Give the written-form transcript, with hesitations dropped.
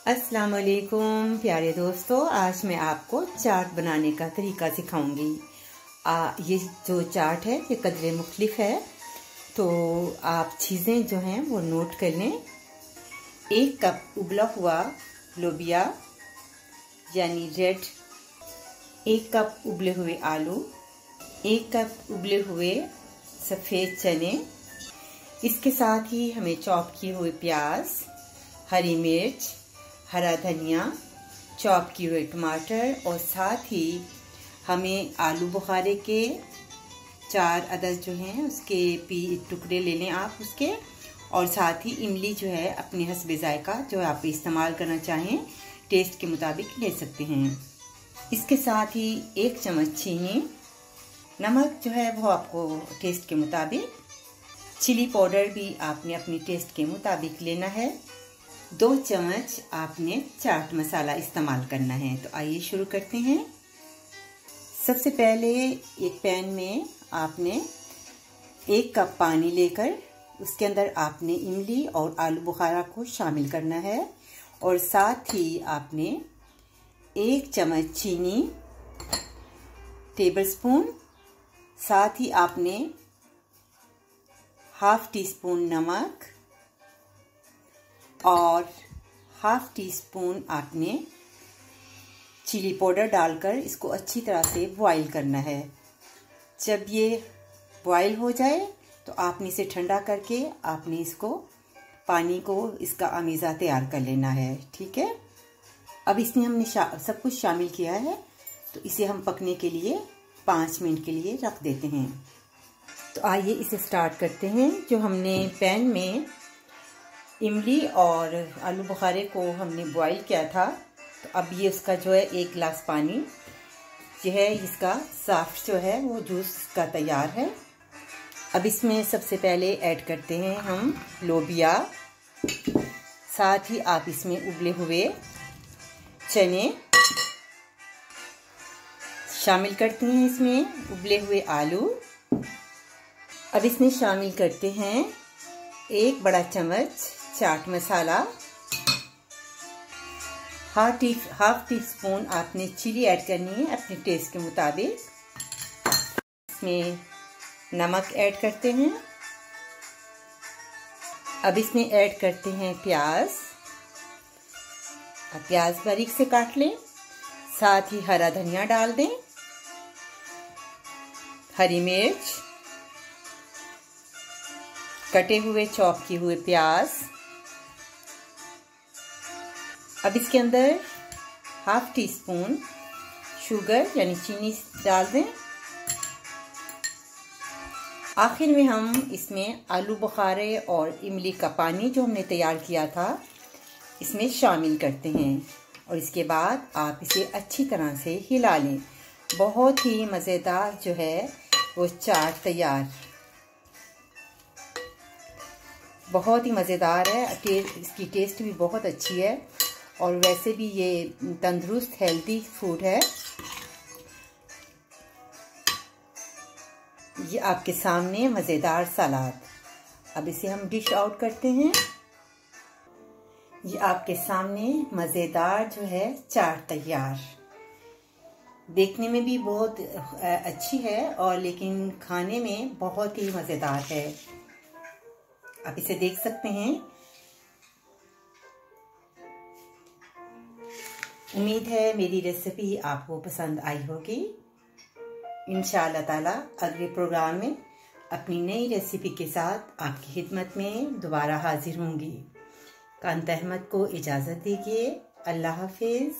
अस्सलाम वालेकुम प्यारे दोस्तों, आज मैं आपको चाट बनाने का तरीका सिखाऊंगी। ये जो चाट है ये कदरे मुख्तलिफ है, तो आप चीज़ें जो हैं वो नोट कर लें। 1 कप उबला हुआ लोबिया यानी रेड, 1 कप उबले हुए आलू, 1 कप उबले हुए सफ़ेद चने, इसके साथ ही हमें चॉप किए हुए प्याज, हरी मिर्च, हरा धनिया, चॉप किए हुए टमाटर और साथ ही हमें आलू बुखारे के 4 अदद जो हैं उसके टुकड़े ले लें आप उसके, और साथ ही इमली जो है अपने हस्बे जायका जो आप इस्तेमाल करना चाहें टेस्ट के मुताबिक ले सकते हैं। इसके साथ ही 1 चम्मच चीनी, नमक जो है वो आपको टेस्ट के मुताबिक, चिली पाउडर भी आपने अपनी टेस्ट के मुताबिक लेना है। 2 चम्मच आपने चाट मसाला इस्तेमाल करना है। तो आइए शुरू करते हैं। सबसे पहले एक पैन में आपने 1 कप पानी लेकर उसके अंदर आपने इमली और आलू बुखारा को शामिल करना है, और साथ ही आपने 1 चम्मच चीनी टेबलस्पून, साथ ही आपने ½ टीस्पून नमक और ½ टीस्पून आपने चिली पाउडर डालकर इसको अच्छी तरह से बॉईल करना है। जब ये बॉईल हो जाए तो आपने इसे ठंडा करके आपने इसको पानी को इसका अमीज़ा तैयार कर लेना है। ठीक है, अब इसमें हमने सब कुछ शामिल किया है, तो इसे हम पकने के लिए 5 मिनट के लिए रख देते हैं। तो आइए इसे स्टार्ट करते हैं। जो हमने पैन में इमली और आलू बुखारे को हमने बॉईल किया था, तो अब ये उसका जो है 1 गिलास पानी जो है इसका साफ जो है वो जूस का तैयार है। अब इसमें सबसे पहले ऐड करते हैं हम लोबिया, साथ ही आप इसमें उबले हुए चने शामिल करते हैं, इसमें उबले हुए आलू। अब इसमें शामिल करते हैं 1 बड़ा चम्मच chaat masala, half tea spoon आपने चिली ऐड करनी है अपने टेस्ट के मुताबिक। इसमें नमक ऐड करते हैं। अब इसमें ऐड करते हैं प्याज, अब प्याज बारीक से काट लें, साथ ही हरा धनिया डाल दें, हरी मिर्च, कटे हुए चॉप किए हुए प्याज। अब इसके अंदर ½ टीस्पून शुगर यानी चीनी डाल दें। आखिर में हम इसमें आलू बुखारे और इमली का पानी जो हमने तैयार किया था इसमें शामिल करते हैं, और इसके बाद आप इसे अच्छी तरह से हिला लें। बहुत ही मज़ेदार जो है वो चाट तैयार, बहुत ही मज़ेदार है। इसकी टेस्ट भी बहुत अच्छी है, और वैसे भी ये तंदुरुस्त हेल्दी फूड है। ये आपके सामने मज़ेदार सलाद। अब इसे हम डिश आउट करते हैं। ये आपके सामने मज़ेदार जो है चाट तैयार, देखने में भी बहुत अच्छी है और लेकिन खाने में बहुत ही मज़ेदार है। आप इसे देख सकते हैं। उम्मीद है मेरी रेसिपी आपको पसंद आई होगी। इंशाअल्लाह ताला अगले प्रोग्राम में अपनी नई रेसिपी के साथ आपकी खिदमत में दोबारा हाजिर होंगी। कांता अहमद को इजाज़त दीजिए। अल्लाह हाफिज़।